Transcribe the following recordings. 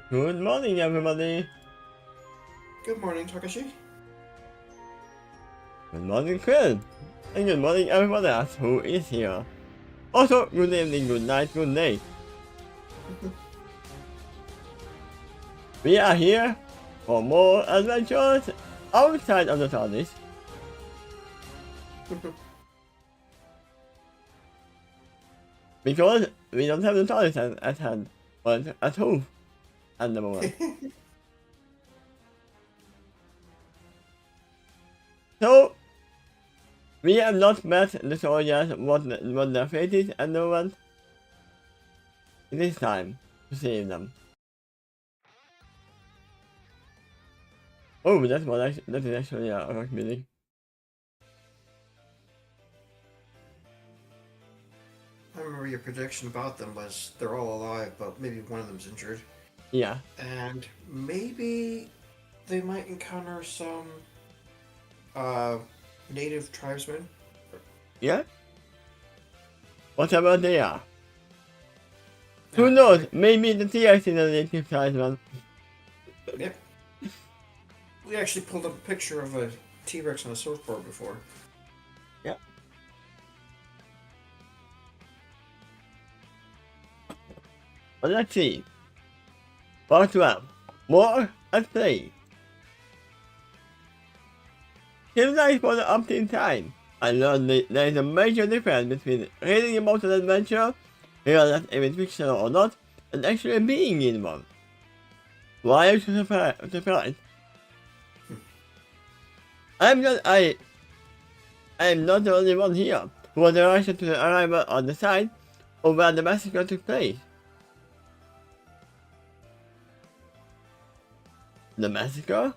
Good morning, everybody. Good morning, Takashi. Good morning, Quill. And good morning, everybody else who is here. Also, good evening, good night, good day. We are here for more adventures outside of the TARDIS. Because we don't have the TARDIS at hand, but at home at the moment. So, we have not met the soldiers, what their fate is at the moment. It is time to save them. Oh, that is actually a rock building. I remember your prediction about them was they're all alive, but maybe one of them's injured. Yeah. And maybe they might encounter some native tribesmen. Yeah? Whatever they are. Who knows? Maybe the TX is a native tribesman. Yep. We actually pulled up a picture of a T-Rex on a surfboard before. Yeah. But let's see. Part 12. More at play. Seems like for the updating time, I learned that there is a major difference between reading about an adventure, whether that is fictional or not, and actually being in one. Why are you surprised? I'm not the only one here who was reaction to the arrival on the site of where the massacre took place. The massacre?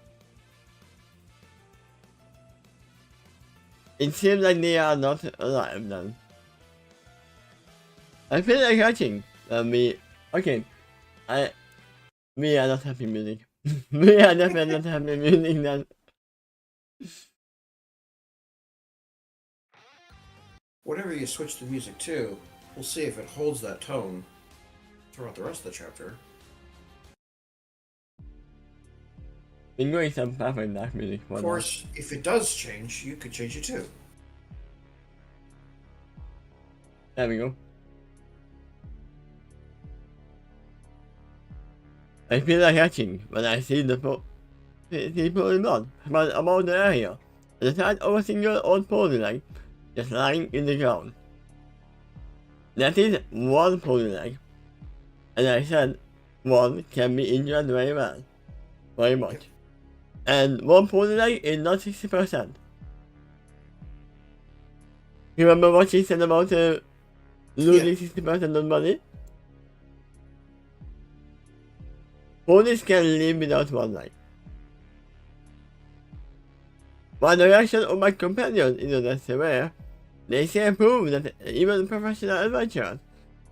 It seems like they are not alive then. I feel like catching me. Okay, we are not happy music. We are definitely not happy music then. Whatever you switch the music to, we'll see if it holds that tone throughout the rest of the chapter. We're going some perfect black music for Of course, if it does change, you could change it too. There we go. I feel like catching when I see the people in blood about the area. The sight of a single old pony leg just lying in the ground. That is one pony leg. And I said one can be injured very well. Very much. And one pony leg is not 60%. You remember what she said about losing 60% of money? Ponies can live without one leg. While the reaction of my companions is not as severe, they say prove that even professional adventurers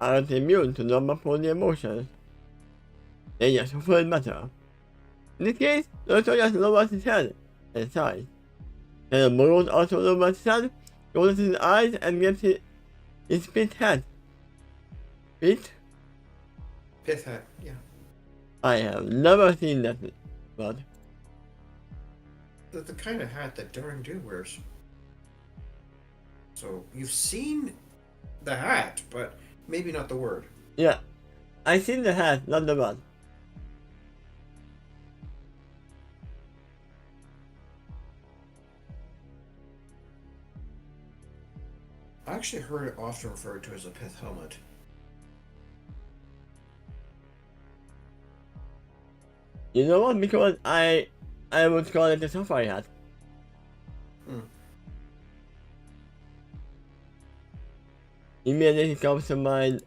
aren't immune to normal pony emotions. They just feel better. In this case, the soldier lowers his head and sighs. Then the Morose also lowers his head, closes his eyes, and gives his pit hat. Pit? Pith hat, yeah. I have never seen that, but The kind of hat that Durham Do wears. So you've seen the hat, but maybe not the word. yeah, I seen the hat, not the bud. I actually heard it often referred to as a pith helmet. You know what? Because I would call it a safari hat. Hmm. Immediately comes to mind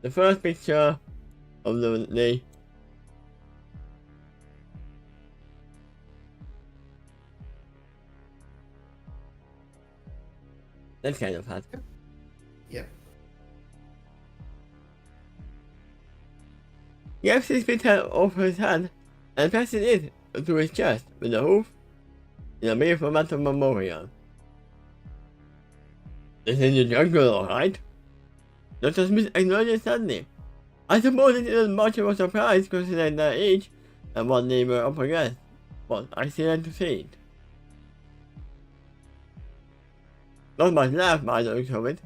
the first picture of the day. That kind of hat. Yep. He gives his pit hat off his hand and passes it to his chest with a hoof in a mere format of memorial. This is the jungle, alright? Dr. Smith acknowledges suddenly. I suppose it isn't much of a surprise considering their age and what they were up against, but I still had to say it. Not much laugh by the looks of it.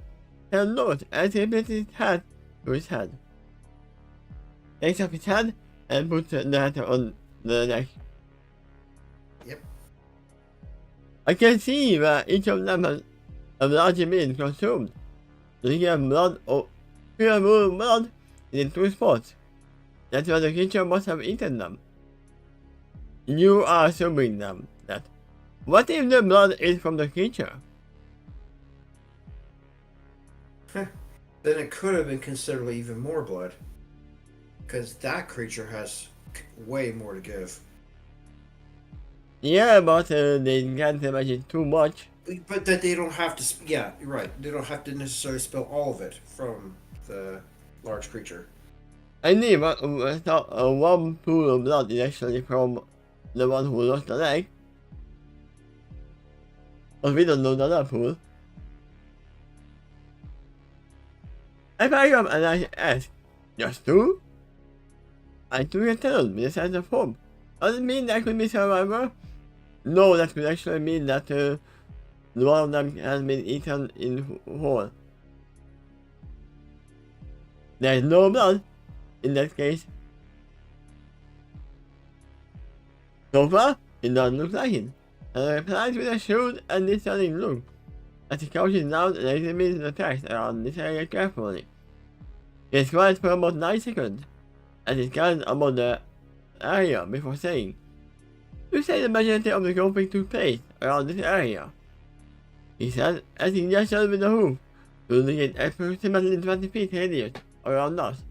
Hell note as he placed his hat to his head. Takes off his hat and puts the hat on the neck. Yep. I can see that each of them has a large meal consumed. Drinking of blood or pure blood in 2 spots. That's why the creature must have eaten them. You are assuming them that. What if the blood is from the creature? Then it could have been considerably even more blood. Because that creature has way more to give. Yeah, but they can't imagine too much. But that they don't have to. Yeah, you're right. They don't have to necessarily spill all of it from the large creature. I knew one pool of blood is actually from the one who lost the leg. But we don't know the other pool. I back up and I ask, just 2? I took a turn with a sense of hope. Does it mean that could be survivor? No, that could actually mean that one of them has been eaten in whole. There is no blood in that case. So far, it doesn't look like it. And I replied with a shrewd and discerning look. As he crouches down and examines the text around this area carefully. He is quiet for about 9 seconds, as he scans about the area before saying, "You say the majority of the groping took place around this area," he said, as he gestured with the hoof to indicate approximately 20 feet radius around us.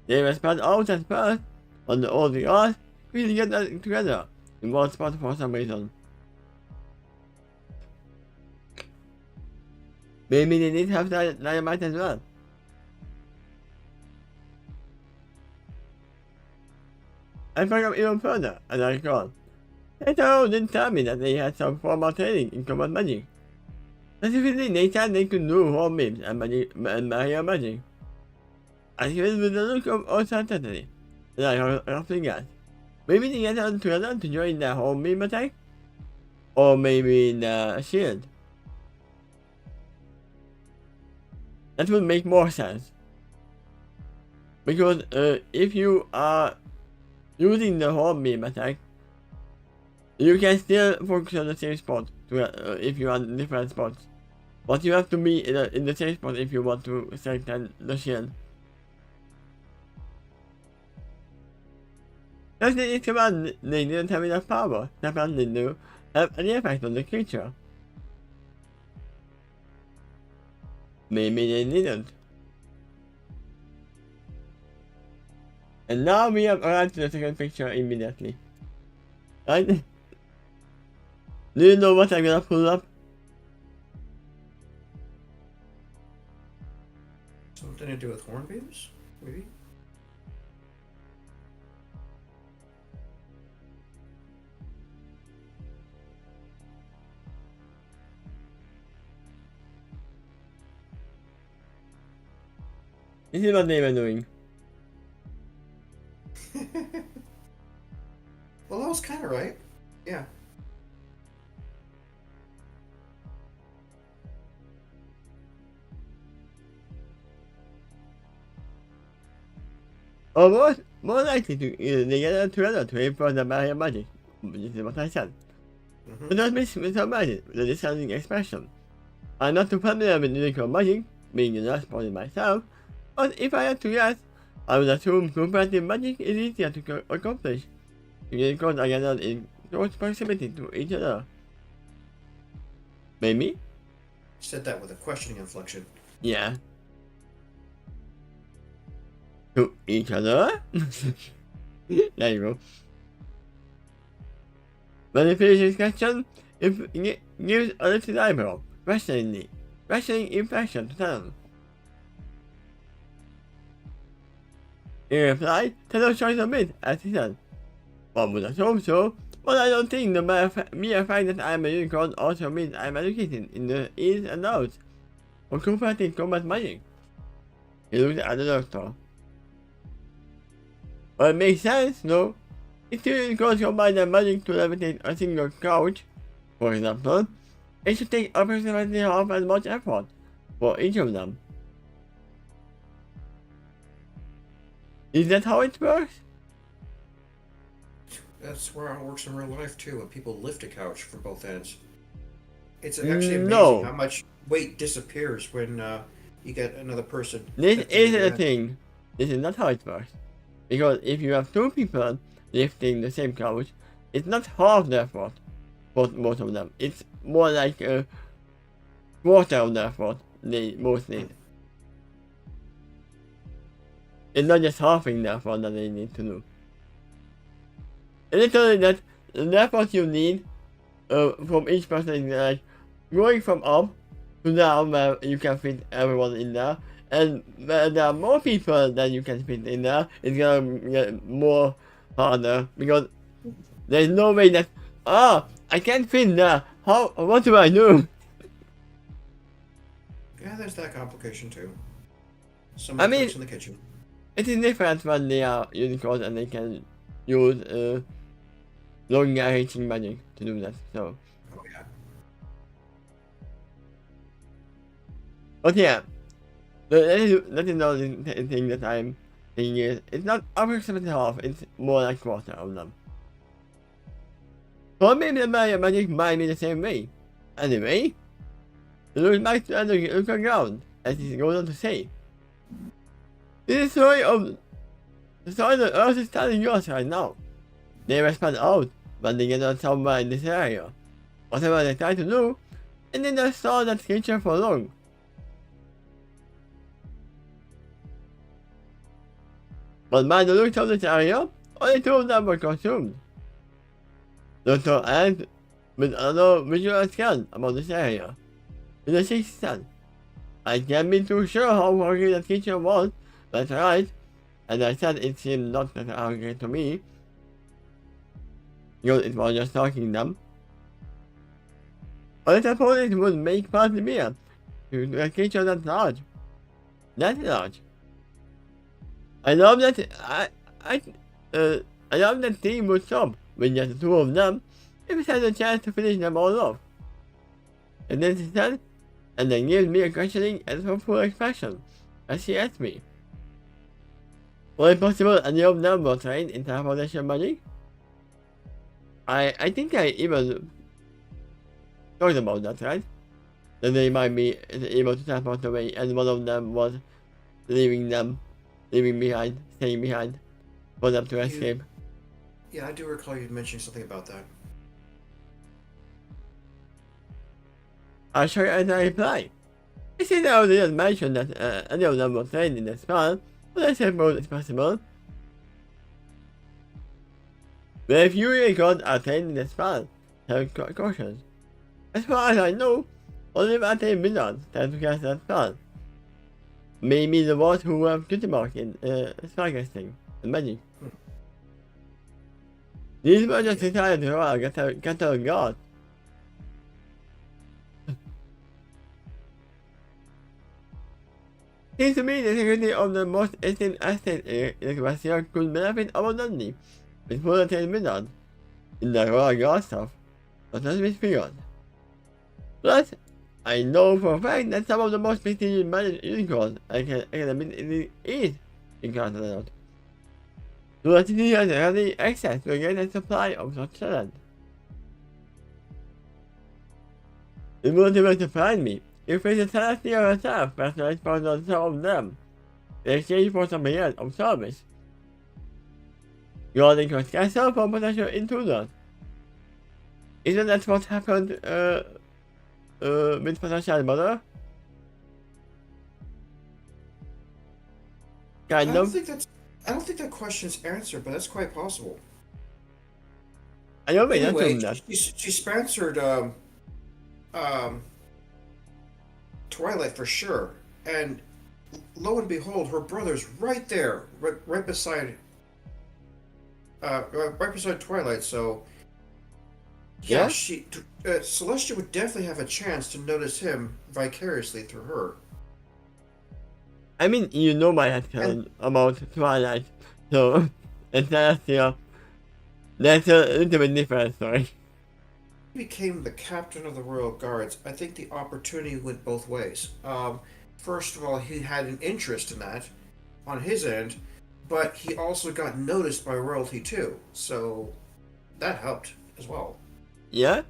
They were spread out at first on the old grass, quickly gathered together in one spot for some reason. Maybe they did have dynamite as well. I back up even further, and I recall. Netaro didn't tell me that they had some formal training in combat magic. Specifically, they said they could do home beams and barrier magic. I filled with a look of uncertainty, and I roughly guessed. Maybe they get on together to join the home beam attack? Or maybe the shield. That would make more sense. Because if you are using the home beam attack, you can still focus on the same spot if you are in different spots. But you have to be in the same spot if you want to strengthen the shield. As they command, they didn't have enough power to apparently to have any effect on the creature. Maybe they didn't. And now we have arrived to the second picture immediately. Right? Do you know what I'm gonna pull up? Something to do with hornbeams? Maybe? This is what they were doing. Well, that was kind of right. Yeah. Or more likely to they get together to aim for the barrier magic. This is what I said. But don't misunderstand the discerning expression. I'm not too familiar with unicorn magic, being the last body myself, but if I had to guess, I would assume cooperative magic is easier to accomplish. Unicorns are gathered in close proximity to each other. Maybe? Said that with a questioning inflection. Yeah. To each other? There you go. When he finishes his question, it gives a little eyebrow, questioning inflection to Talon. In reply, Talon shrugs a bit as he said, "One would assume so, but I don't think the mere fact that I am a unicorn also means I am educated in the ins and outs of cooperative combat magic." He looked at the doctor. Well, it makes sense, no? If two goes combine their magic to levitate a single couch, for example, it should take approximately half as much effort for each of them. Is that how it works? That's where it works in real life too. When people lift a couch from both ends, it's actually amazing No. how much weight disappears when you get another person. This lifting is your the end. thing. This is not how it works. Because if you have two people lifting the same couch, it's not half the effort for both of them. It's more like a quarter of the effort they both need. It's not just halving the effort that they need to do. And literally that the effort you need from each person is like going from up to down where you can fit everyone in there, and where there are more people than you can fit in there, it's gonna get more harder because there's no way that I can't fit there. What do I do? Yeah, there's that complication too. I Someone mean- cooks in the kitchen. It is different when they are unicorns and they can use longer reaching magic to do that. So, Oh yeah. but yeah, that is the thing that I'm thinking is it's not approximately half. It's more like quarter of them. Or maybe the magic might be the same way. Anyway, look back to the local ground, as it goes on to say. This is the story that Earth is telling us right now. They were spread out when they get out somewhere in this area. Whatever they try to do, and then they saw that creature for long. But by the looks of this area, only two of them were consumed. Dr. Ant with another visual scan about this area. In the sixth sense. I can't be too sure how hungry the creature was, that's right. And I said it seemed not that hungry to me. Because it was just talking them. But I suppose it would make possible to a creature that large. That large. I love that I love that team would stop with just the two of them if it had a chance to finish them all off. And then she said, and then gave me a questioning and hopeful expression as she asked me. Was it possible any of them were trained in teleportation magic? I think I even talked about that, right? That they might be able to teleport away and one of them was staying behind for them to escape. Yeah, I do recall you mentioning something about that. I'll show you as I reply. I see that I didn't mention that any of them were trained in the spell, but I suppose it's possible. Very few unicorns are trained in the spell, have cautions. As far as I know, only Attain wizards tend to cast that spell. Maybe the ones who have good mark in spellcasting and magic. These were just decided to get a god. Seems to me the security of the most esteemed estate in Equestria could benefit abundantly with full attained wizards in the royal guard stuff, but not misfigured. Plus, I know for a fact that some of the most prestigious magic unicorns I can admittedly eat in Continental. So that he has ready access to a greater supply of such talent. It wouldn't even surprise me if it's a Celestia herself personally sponsored some of them in exchange for some years of service. Guarding her castle from potential intruders. Isn't that what happened with potential mother? Kind I of. don't think that question's answered, but that's quite possible. I don't mean Anyway, that. she sponsored Twilight for sure, and lo and behold, her brother's right there, right beside Twilight. So yeah, Yeah? she Celestia would definitely have a chance to notice him vicariously through her. I mean, you know my headcanon about Twilight, so And Celestial. That's a little bit different story. He became the captain of the Royal Guards. I think the opportunity went both ways. First of all, he had an interest in that on his end, but he also got noticed by royalty too, so that helped as well. Yeah?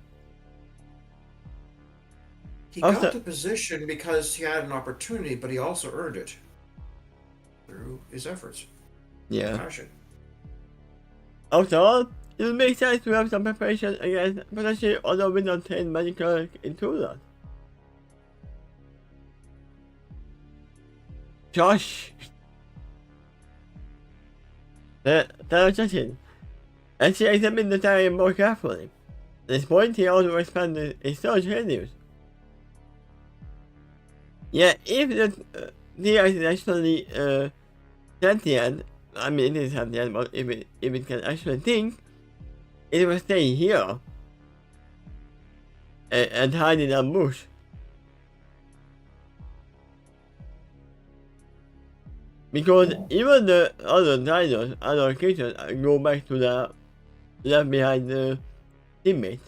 He Also, got the position because he had an opportunity, but he also earned it through his efforts, yeah. passion. Also, it would make sense to have some preparation against potentially other Windows 10 medical intruders. Josh! The suggestion. And she examined the diary more carefully. At this point, he also expanded his search radius. Yeah, if the device is actually sentient, I mean it is sentient, but if it can actually think, it will stay here and hide in a bush. Because even the other dinosaurs, other creatures go back to the left behind the teammates.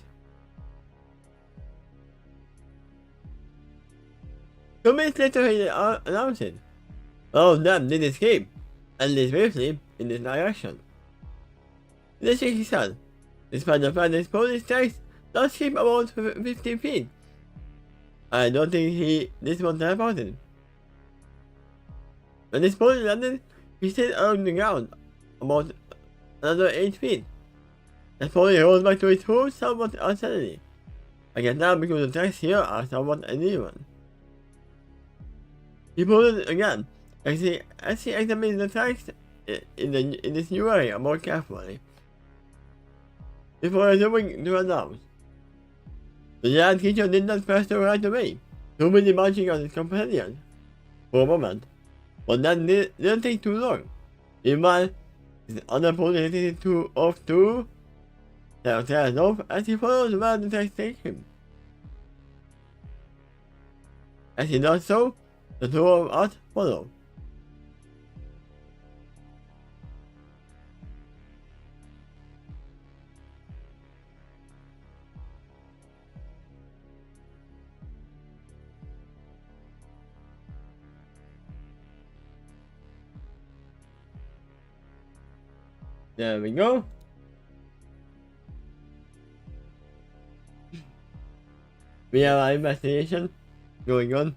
2 minutes later he announced it. All of them did escape, at least briefly, in this direction. They shook his head. Despite the fact that police text does keep about 50 feet. I don't think this was teleported. When this police landed, he stayed along the ground, about another 8 feet. The police rolled back to his home somewhat unsteadily. I can now because the text here are somewhat uneven. He pulled it again, as he examined the text in this new area more carefully. Before resuming to announce. The giant creature did not press the right away, too busy munching on his companion. For a moment. But that didn't take too long. Meanwhile, his other police hit off too. Tails off as he follows where the text takes him. As he does so, the two of us follow. There we go. We have our investigation going on.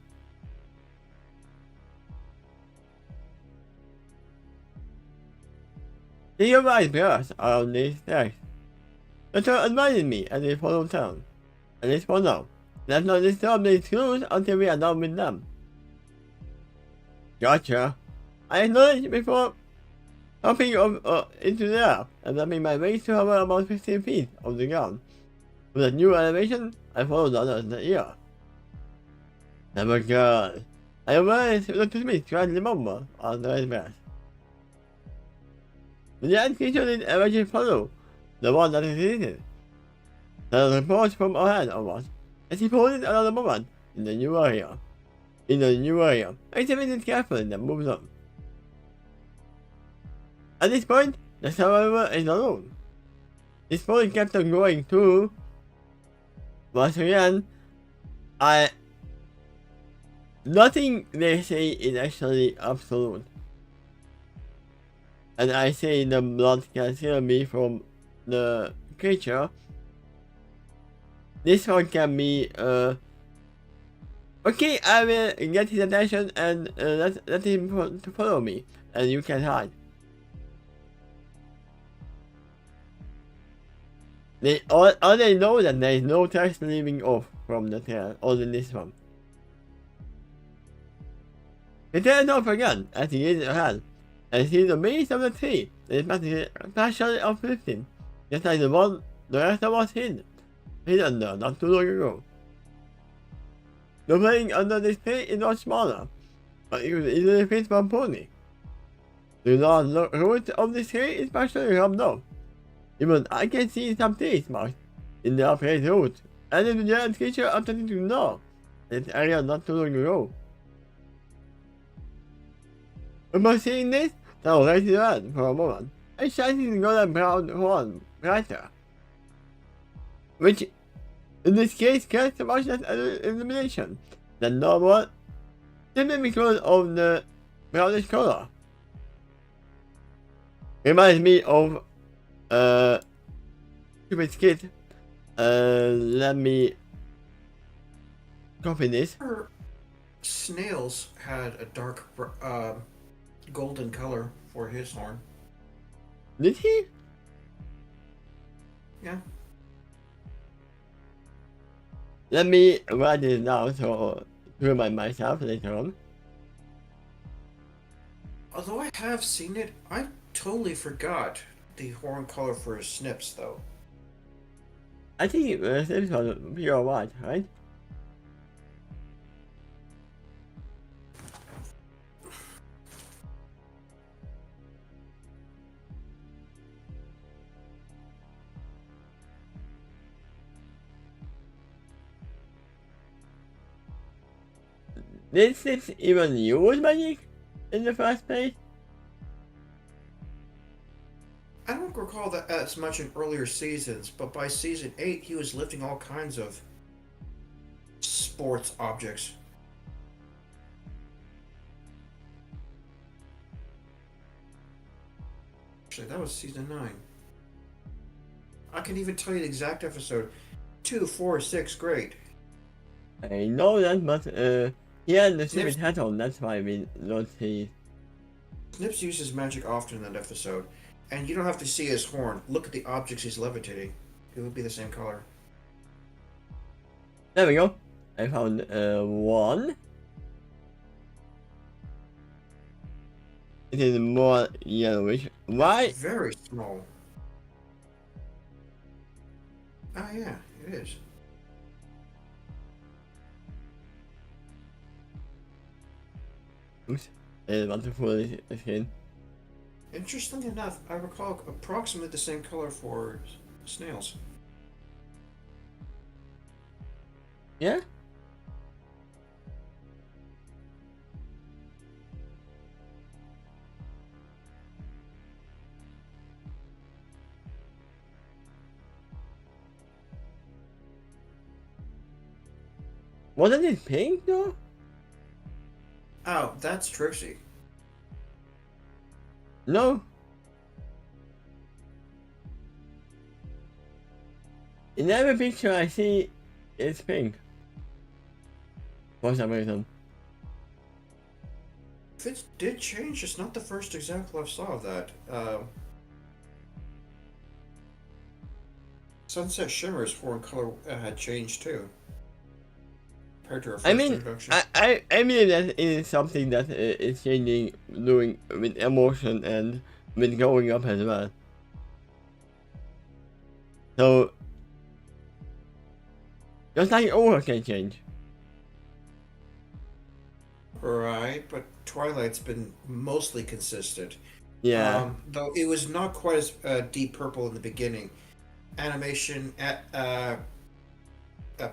The arrived us around these stairs. The two advised me as we followed town. At least for now. Let's not disturb these clues until we are done with them. Gotcha. I acknowledged before hopping into the air and making my way to hover about 15 feet off the ground. With a new elevation, I followed others in the ear. Never good. I realized it looked to me slightly mumble on the right breath. The giant creature did eventually follow the one that existed. There were reports from ahead of us as he paused another moment in the new area. I examined it carefully and moved on. At this point, the survivor is alone. This point kept on going too. Once again, nothing they say is actually absolute. And I say the blood can steal me from the creature. This one can be, okay, I will get his attention and let him to follow me, and you can hide. All they know that there is no text leaving off from the tail, other than this one. He turns off again as he gazes ahead, and sees the base of the tree that is partially uplifting, just like the one the rest of us hid under not too long ago. The building under this tree is much smaller, but it could easily fit one pony. The long root of this tree is partially rubbed off. Even I can see some teeth marks in the upraised root, and the giant creature attempting to gnaw this area not too long ago. Upon seeing this, I was raised around for a moment. a shiny golden brown horn brighter, which in this case casts a much less illumination than normal, simply because of the brownish color. Reminds me of Cupid's Kid. Let me copy this. Snails had a dark golden color for his horn. Did he? Yeah. Let me write this down so to remind myself later on. Although I have seen it, I totally forgot the horn color for his snips, though. I think this was pure white, right? Did Six even use magic in the first place? I don't recall that as much in earlier seasons, but by season 8, he was lifting all kinds of sports objects. Actually, that was season 9. I can even tell you the exact episode. 2, 4, 6, great. I know that, but he had the stupid Snips- hat on, that's why we don't see. Snips uses magic often in that episode, and you don't have to see his horn. Look at the objects he's levitating. It would be the same color. There we go. I found one. It is more yellowish. Why? Very small. Ah, yeah, it is. Oops. I didn't want to fool this again. Interestingly enough, I recall approximately the same color for snails. Yeah? Wasn't it pink though? Oh, that's Trixie. No. In every picture I see, it's pink. For some reason. If it did change, it's not the first example I saw of that. Sunset Shimmer's horn color had changed too. Compared to her first I mean, introduction. I mean that it is something that is changing, doing with emotion and with growing up as well. So, just like over can change. Right, but Twilight's been mostly consistent. Yeah. Though it was not quite as deep purple in the beginning. Animation at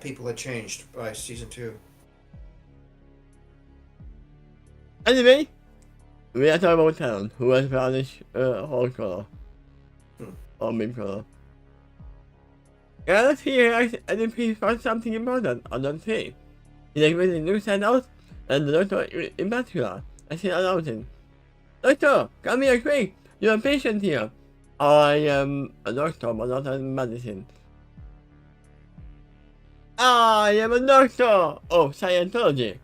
people had changed by season 2. Anyway, we are talking about Talon, who has brownish horn color. Or mid color. Yeah, let's see here. I think he found something important on the tree. He like really new stand out, and the doctor in particular, as he announcing. Doctor, come here quick! You're a patient here. I am a doctor, but not a medicine. I am a doctor! Oh, Scientology.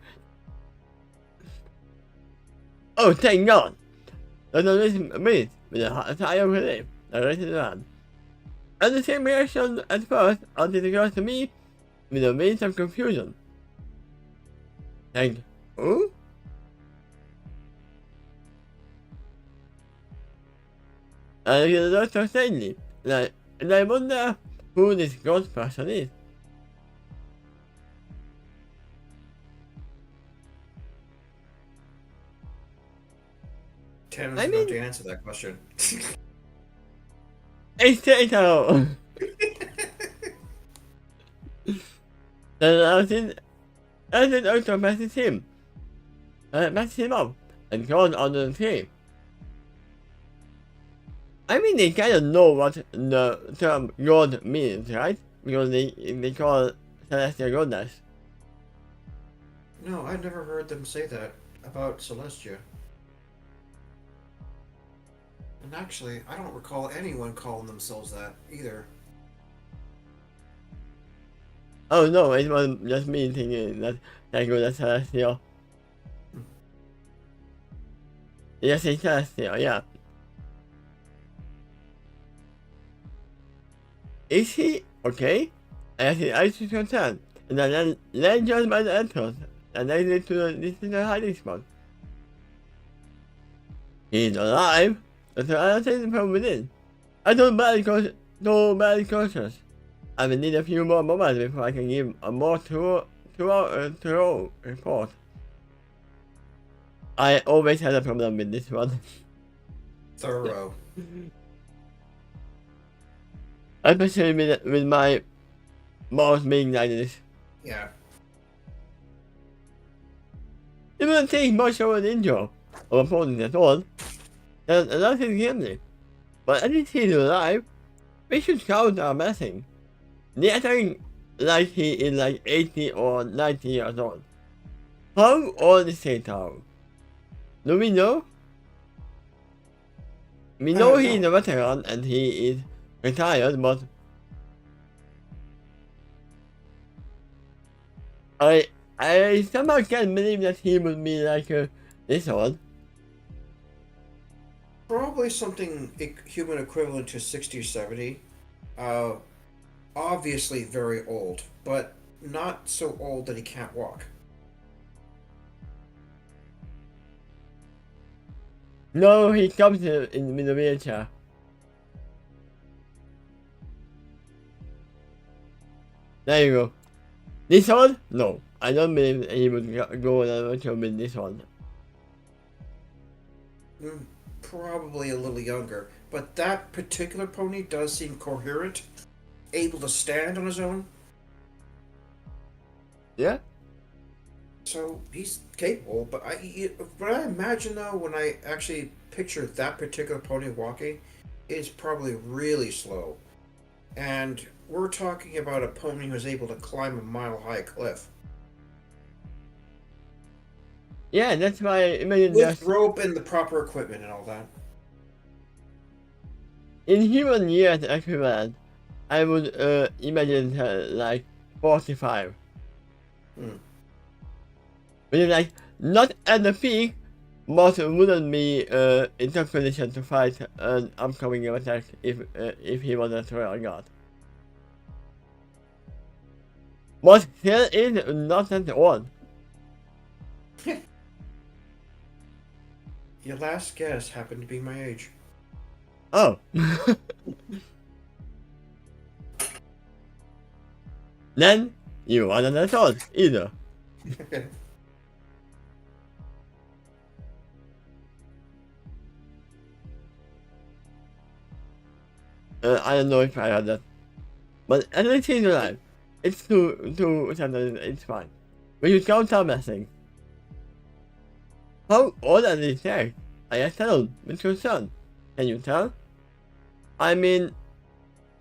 Oh, thank God! Dr. Smith, with a sigh of relief, narrated around. And the same reaction at first until it occurs to me with a maze of confusion. Like, who? I look at the doctor sadly, and I wonder who this ghost person is. Ten I was about mean- to answer that question. It's Tato! Then I think doctor messes him. Messes him up and goes under the tree. I mean, they kind of know what the term god means, right? Because they call Celestia goddess. No, I've never heard them say that about Celestia. And actually, I don't recall anyone calling themselves that either. Oh no, it was just me thinking that goddess Celestia. Yes, it's Celestia, yeah. Is he okay? I should concern. And then judged by the entrance, and I need to this is the hiding spot. He's alive, but the other thing from within. I don't bad cautious. I will need a few more moments before I can give a more thorough report. I always had a problem with this one. Thorough. Especially with my mouse being like this. Yeah. It wouldn't take much of an intro of a opponent at all. And nothing gambling. But at least he's alive. We should count our blessing. The acting like he is like 80 or 90 years old. How old is he now? Do we know? We know he's a veteran and he is retired, but I somehow can't believe that he would be like this old. Probably something human equivalent to 60 or 70. Obviously very old, but not so old that he can't walk. No, he comes in a wheelchair. There you go. This one? No. I don't believe he would go on a virtual with this one. Probably a little younger, but that particular pony does seem coherent, able to stand on his own. Yeah? So he's capable, but what I imagine though, when I actually picture that particular pony walking, is probably really slow. And we're talking about a pony who's able to climb a mile-high cliff. Yeah, that's why I imagine With rope and the proper equipment and all that. in human years equivalent, I would imagine her like 45. Which is like not at the peak, but wouldn't be in top condition to fight an upcoming attack if he was a royal god. But still is not at all. Your last guess happened to be my age. Oh. Then you are not at all either. I don't know if I had that. But at least he's alive. It's two sometimes it's fine. But you count our blessing. How old are these things? I asked settled with concern. Can you tell? I mean,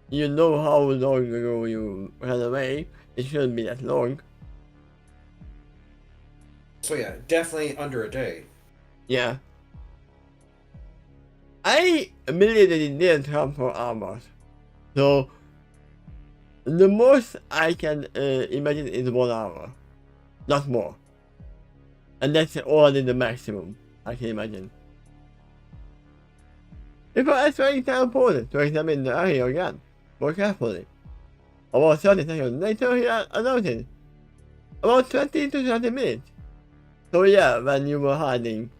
you know how long ago you ran away. It shouldn't be that long. So yeah, definitely under a day. Yeah. I believe that it didn't come for armor. So, the most I can imagine is 1 hour. Not more. And that's already the maximum I can imagine. Before answering the opponent to examine the area again, more carefully. About 30 seconds later, he announced about 20 to 30 minutes. So yeah, when you were hiding,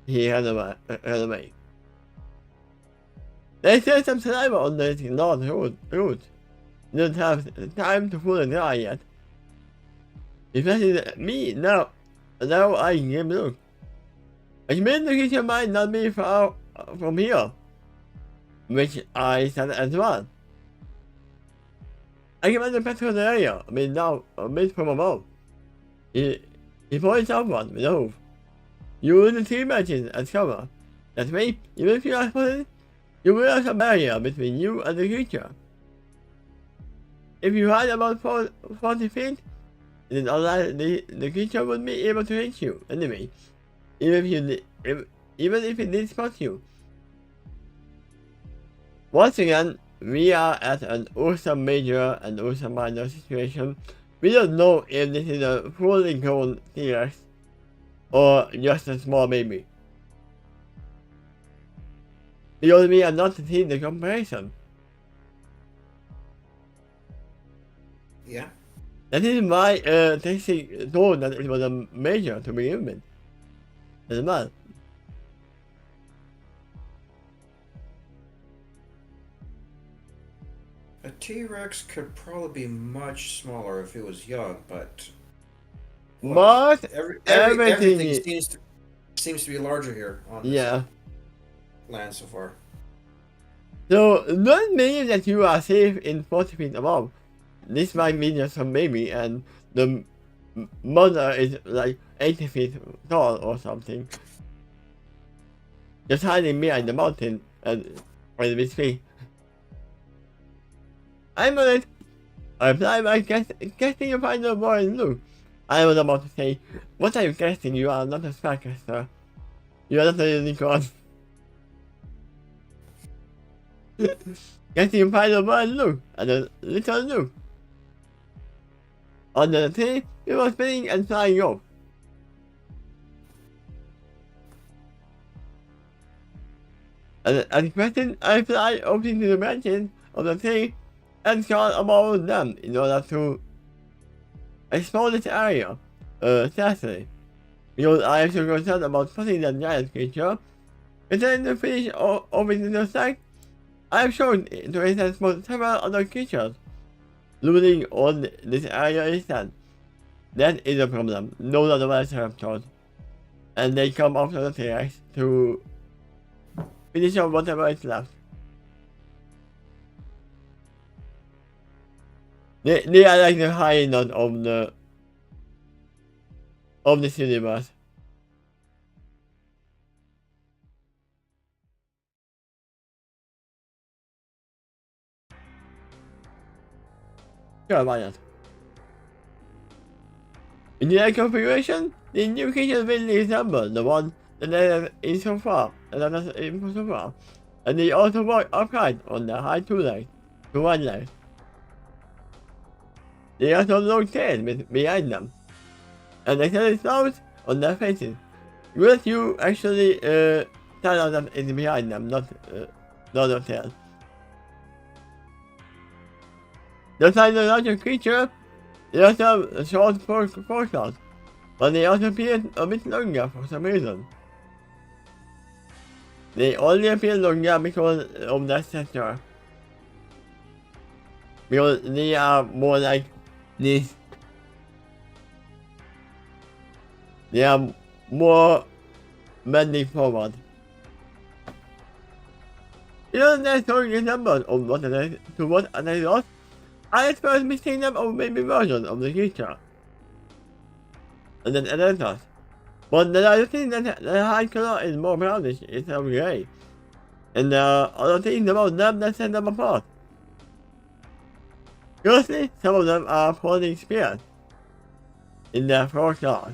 he ran away. They still some saliva on the north route. Didn't have time to fully dry yet. Especially me now I can give a look. Which means the kitchen might not be far from here. Which I said as well. I can imagine petrol the area, now a bit from above. He points outward with a hoof. You wouldn't see matches as cover. That's me, even if you are spotted. You realize a barrier between you and the creature. If you hide about 40 feet, it is unlikely the creature would be able to reach you anyway, even if it did spot you. Once again, we are at an Ursa Major and Ursa Minor situation. We don't know if this is a fully grown T-Rex or just a small baby. Because we are not seeing the comparison. Yeah. That is why Taxi told that it was a major to begin with. As well. A T-Rex could probably be much smaller if it was young, but But everything everything seems to be larger here on this yeah. land so far. So don't believe that you are safe in 40 feet above. This might be just a baby and the mother is like 80 feet tall or something. Just hiding behind the mountain and when we speak. I'm on it. I reply by guessing you find the boy in blue. I was about to say, what are you guessing? You are not a spellcaster. You are not a unicorn. Guessing you find the boy in blue and a little blue. Under the tree, we were spinning and flying off. And as expected, I fly up into the branches of the tree and crawl above them in order to explore this area, safely. Because I am so concerned about putting that giant creature. Instead to finish opening the sack, I am shown to instance several other creatures. Losing on this area instead. That is a problem, no Velociraptors. And they come after the T-Rex to finish up whatever is left. They are like the hyena of this universe. Sure, why not? In the configuration, the new creatures mainly resemble the one that I have in so far, and they also walk upright on their high two legs, to one leg. They also have long tails behind them, and extended snouts on their faces. Notice you actually tell us that it's behind them, not the tail. Just like the larger creature, they also have short forepaws, but they also appear a bit longer for some reason. They only appear longer because of their stature. Because they are more like this. They are more bending forward. You know, there's no example of what they lost. I at first mixing them of baby versions of the creature. And then editors. But then I think that the high color is more brownish instead of grey. And there are other things about them that set them apart. Firstly, some of them are holding spears in their forecast.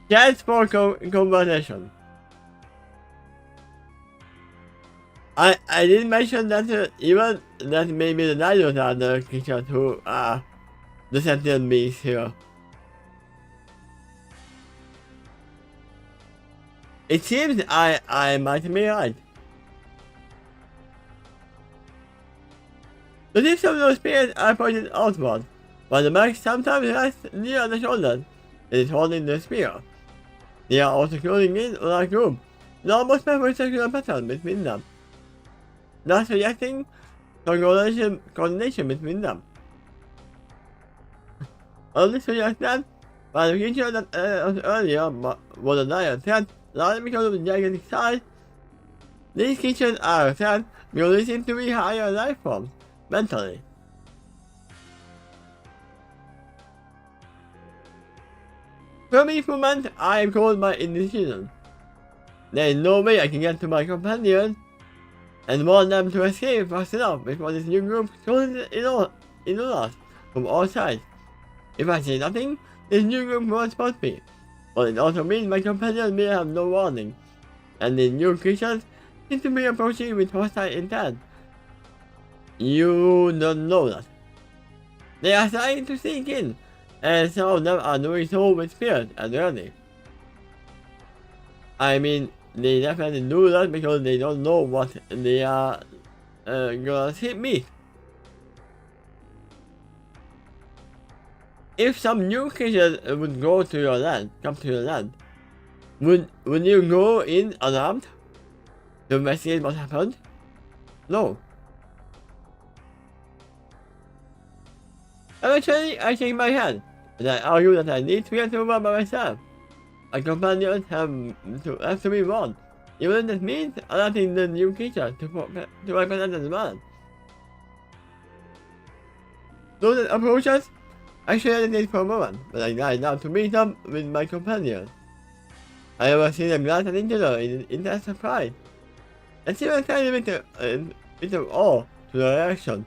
Just for conversation. I did mention that even that maybe the dinos are the creatures who are the sentient beings here. It seems I might be right. The tips of those spears are pointed outward, while the back sometimes rests near the shoulders that is holding the spear. They are also closing in on a group, an almost perfect circular pattern between them. Thus suggesting coordination between them. Only suggests that while the creature that was earlier was a dire threat, largely because of the gigantic size, these creatures are a threat because they seem to be higher life forms, mentally. For me, for months, I am called my indecision. There is no way I can get to my companion and want them to escape fast enough before this new group closes in on us from all sides. If I say nothing, this new group won't spot me. But it also means my companion may have no warning, and the new creatures seem to be approaching with hostile intent. You don't know that. They are trying to sneak in, and some of them are doing so with spirit and learning. I mean, they definitely do that because they don't know what they are gonna meet. If some new creatures would come to your land, would you go in unarmed to investigate what happened? No. Eventually, I shake my head, and I argue that I need to get over by myself. My companions have to be warned, even if that means alerting the new creature to represent as well. Those that approach us, I should hesitate for a moment, but I glide down to meet them with my companion. I ever see them glance at each other in intense surprise, and see a tiny bit of awe to their reaction,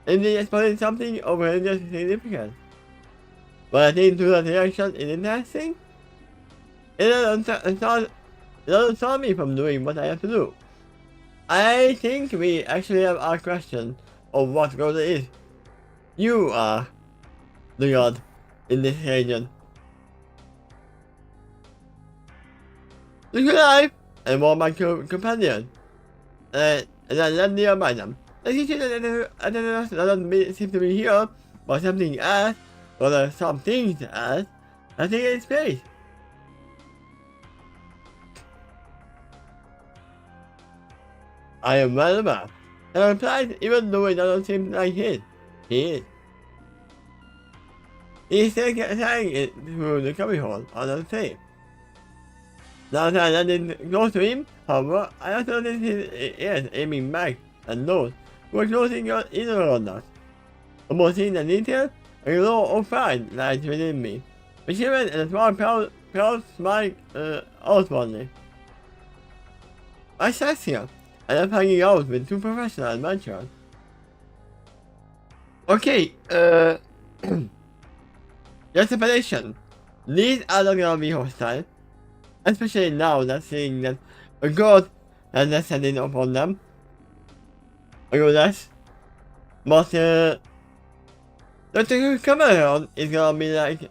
and they explain something of religious significance. But I think to that reaction is interesting. It doesn't stop me from doing what I have to do. I think we actually have our question of what God is. You are the God in this region. Look alive and warn my companion. And then let me remind them. The teacher doesn't seem to be here, but something else, or some things else, I think it's space. I am well aware. And I replied, even though it doesn't seem like he is. He still carrying it through the cubbyhole on the tape. Now that I didn't go to him, however, I also noticed his ears aiming back and nose were closing in around us. Almost seeing the detail, a glow of pride lies within me. A shiver and a small proud smile outwardly. I sat here, and I'm hanging out with two professional adventurers. Okay, your separation. These are not gonna be hostile. Especially now that seeing that a god has descended upon them. A goddess. But the thing come around is gonna be like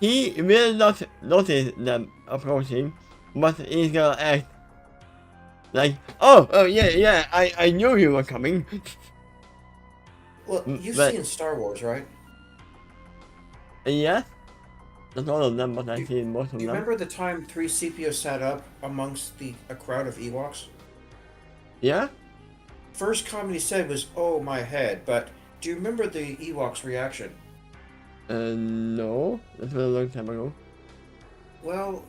he will not notice them approaching, but he's gonna act like, oh yeah, I knew you were coming. Well, you've seen Star Wars, right? Yes. Not all of them, but I've seen most of them. Do you remember the time 3CPO sat up amongst a crowd of Ewoks? Yeah? First comment he said was, "Oh, my head," but do you remember the Ewoks' reaction? No. That was a long time ago. Well,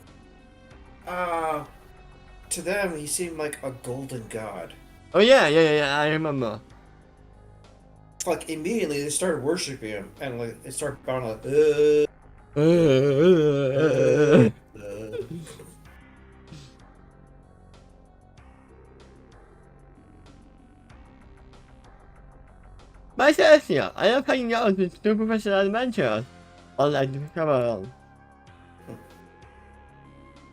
to them, he seemed like a golden god. Oh yeah, I remember. Like, immediately they started worshipping him, and like, it started bowing like, My Celestia, I am hanging out with two professional adventurers. I'd like to come around.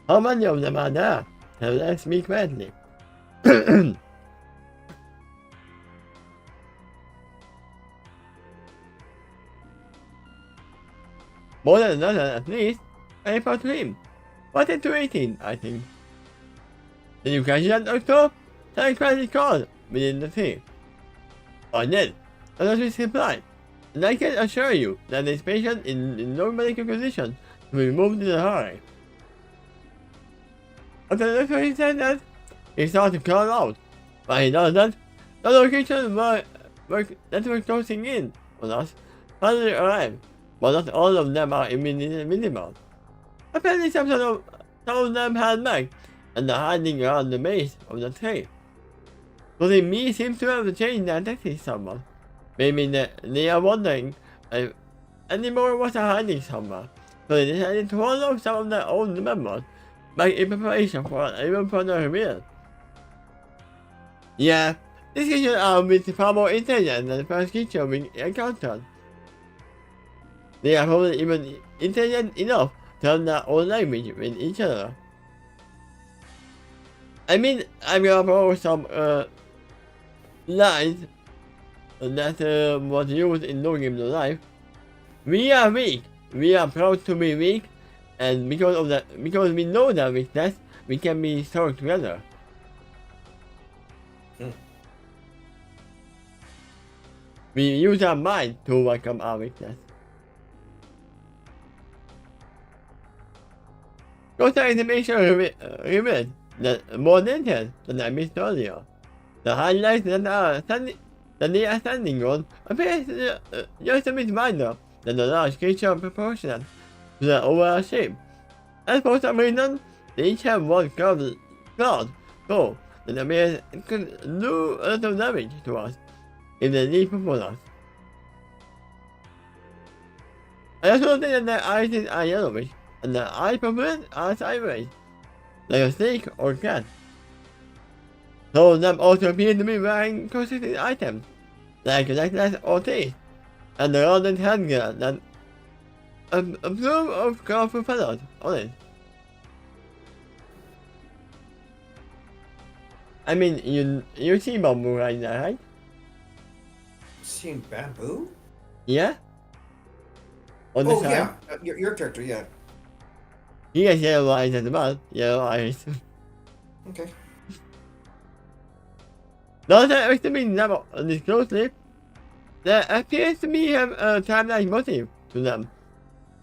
How many of them are there? Let's speak quietly. More than a dozen at least. I report to him. 14 to 18, I think. Did you catch that, Doctor? Tell Christ is called within the team. I did. And that's his reply. And I can assure you that this patient is in no medical condition to be removed in a hurry. After the doctor said that, he started to call out. But he does that, the location that were closing in on us finally arrived, but not all of them are immediately visible. Apparently some of them had back and are hiding around the base of the tree. But me seems to have changed their tactics somewhat. Maybe they are wondering if anymore was hiding somewhere, so they decided to hold off some of their own members back in preparation for an even further reveal. Yeah, these creatures are with far more intelligent than the first creature we encountered. They are probably even intelligent enough to have their own language with each other. I mean, I'm gonna borrow some lines that was used in No Game No Life. We are weak. We are proud to be weak, and because we know that weakness, we can be strong together. We use our mind to overcome our weakness. Ghost animation revealed that more details than I missed earlier. The highlights that they are standing on appears just a bit wider than the large creature proportionate to their overall shape. And for some reason, they each have one curved cloud, so that appears it could do a lot of damage to us if they leap upon us. I also think that their eyes are yellowish, and their eye pupils are sideways, like a snake or cat. Some of them also appear to be wearing cosmetic items, like a necklace or teeth, and a rounded headgear that a plume of colorful feathers on it. I mean, you see bamboo right there, right? Seeing bamboo? Yeah? On the Oh side? yeah, your character, yeah. He has yellow eyes as well. Yellow eyes. Okay. Now that examining them this closely, there appears to be a timeline motive to them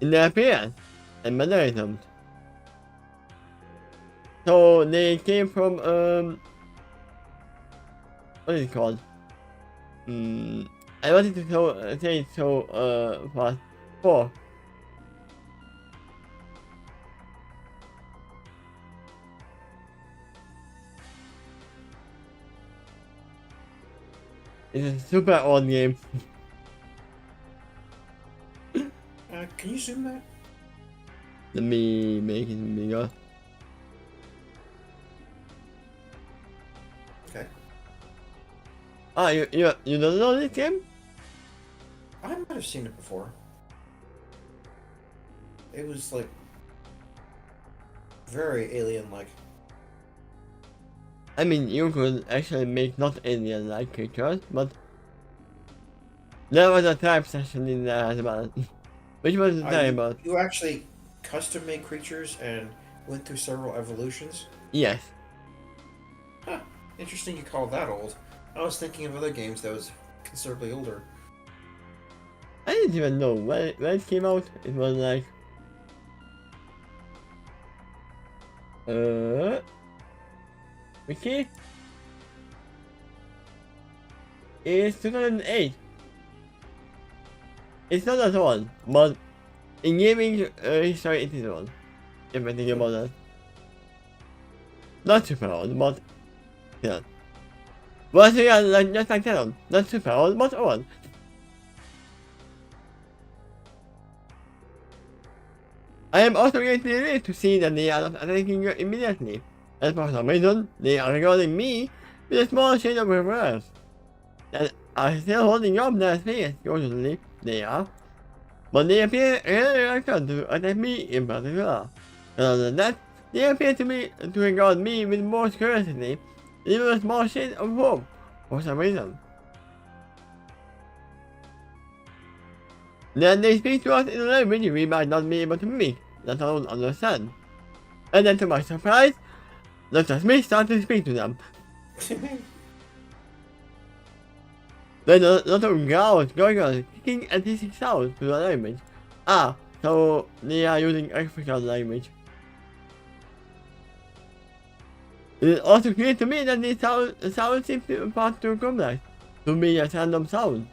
in their appearance and mannerisms. So they came from what is it called? I wanted to say it so fast. 4. It's a super old game. Can you zoom that? Let me make it bigger. Okay. Ah, you don't know this game? I might have seen it before. It was like very alien-like. I mean, you could actually make not alien-like creatures, but there was a type session in there as well. Which was the time about? You actually custom-made creatures and went through several evolutions? Yes. Huh. Interesting you call that old. I was thinking of other games that was considerably older. I didn't even know when it came out. It was like Wiki? It's 2008. It's not that old, but in gaming history it is old. If I think about that. Not super old, but yeah. Well, so yeah, like, just like that one. Not super old, but old. I am also getting relieved to see that they are not attacking you immediately. And for some reason, they are regarding me with a small shade of reverse. And are still holding up their space, usually they are. But they appear really reluctant to attack me in particular. And other than that, they appear to regard me with more curiosity, even a small shade of hope, for some reason. Then they speak to us in a language we might not be able to speak, let alone understand. And then to my surprise, not just me start to speak to them. There's a lot of growls going on, kicking and hissing sounds to the language. Ah, so they are using African language. It is also clear to me that these sounds seem to pass through complex, to be a random sound.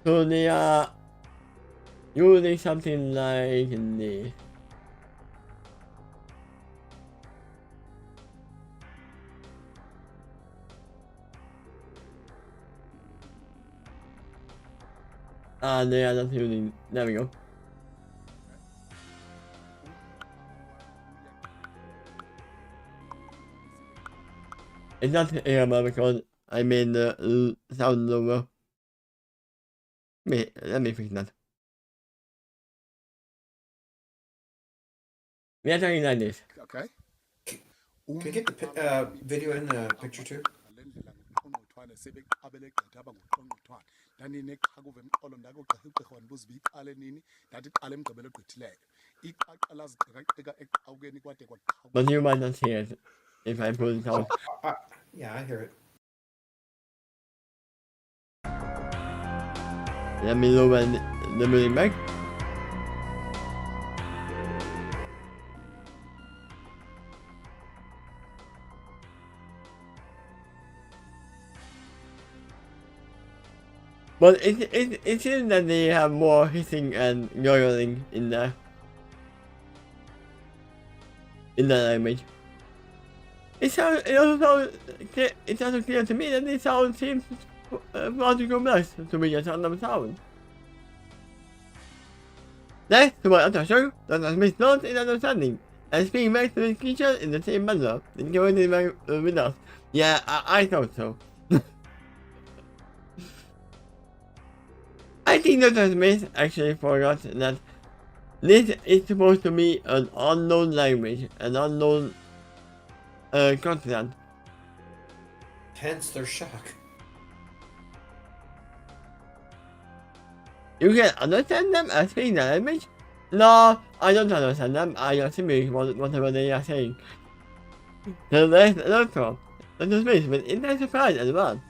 So they are using something like this. And they are not tuning. There we go. It's not here because I made the sound lower. Wait, let me fix that. We are talking like this. Okay. Can we get the video in the picture too? But you might not hear it if I put it on. Yeah, I hear it. Let me lower the music back. But it seems that they have more hissing and gurgling in there. In the language. It also clear to me that the sound seems about to go best to be a sound of sound. Next to my other show, that has missed not in understanding, and speaking back to the creature in the same manner, and going with us. Yeah, I thought so. I think Dr. Smith actually forgot that this is supposed to be an unknown language, an unknown continent. Hence their shock. You can understand them as speaking the language? No, I don't understand them. I just simply whatever they are saying. The next doctor, Dr. Smith, with intense surprise as well.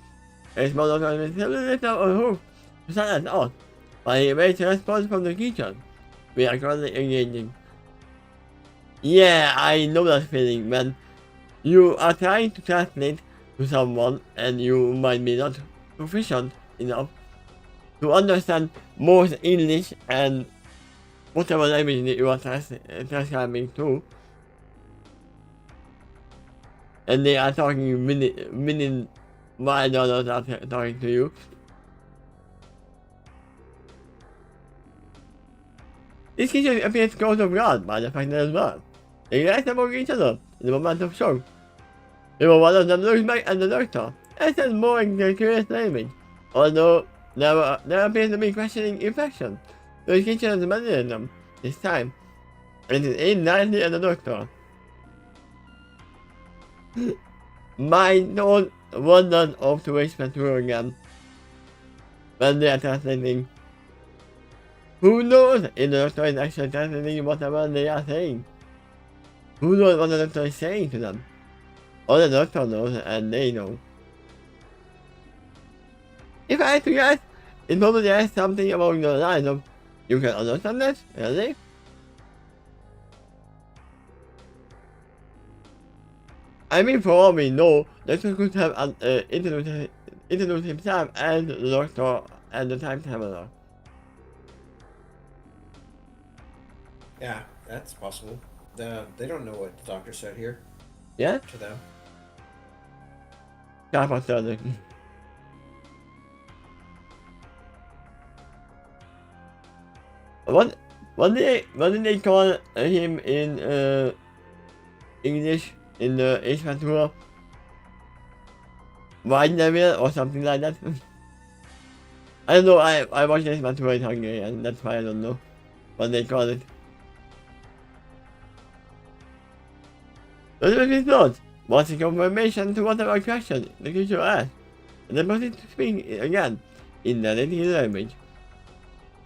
A small doctor with a little on who silence us, but he waits a response from the creature. We are currently engaging. Yeah, I know that feeling when you are trying to translate to someone and you might be not proficient enough to understand most English and whatever language that you are transcribing to. And they are talking million while the others are talking to you. This creature appears close of God by the fact that as well. They rise among each other in the moment of shock. One of them looks back at the doctor and says more in the curious language, although there appears to be questioning infection. The creature is abandoning them this time, and it is aimed nicely at the doctor. My tone wanders off to whisper to her again when they are translating. Who knows if the doctor is actually translating whatever they are saying? Who knows what the doctor is saying to them? Only the doctor knows and they know. If I had to guess, it probably has something along the lines of, you can understand this, really? I mean, for all we know, the doctor could have introduced himself as the doctor and the time traveler. Yeah, that's possible. They don't know what the doctor said here. Yeah? To them. Yeah, possibly. What did they call him in English in the Ace Ventura? Wine Devil or something like that? I don't know, I watched Ace Ventura in Hungary and that's why I don't know what they call it. But if it's not, what's the confirmation to whatever question the creature asked? And then proceed to speak again in the native language.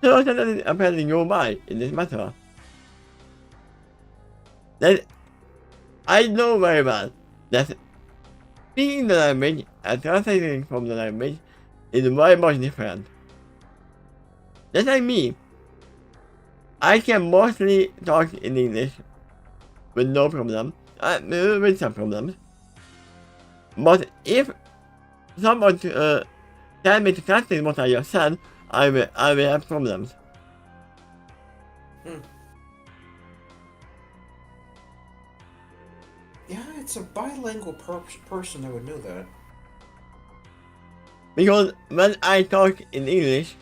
So that doesn't apparently go by in this matter. Then I know very well that speaking the language and translating from the language is very much different. Just like me, I can mostly talk in English with no problem, with some problems. But if someone tell me to translate what I just said, I will have problems. Yeah, it's a bilingual person that would know that. Because when I talk in English,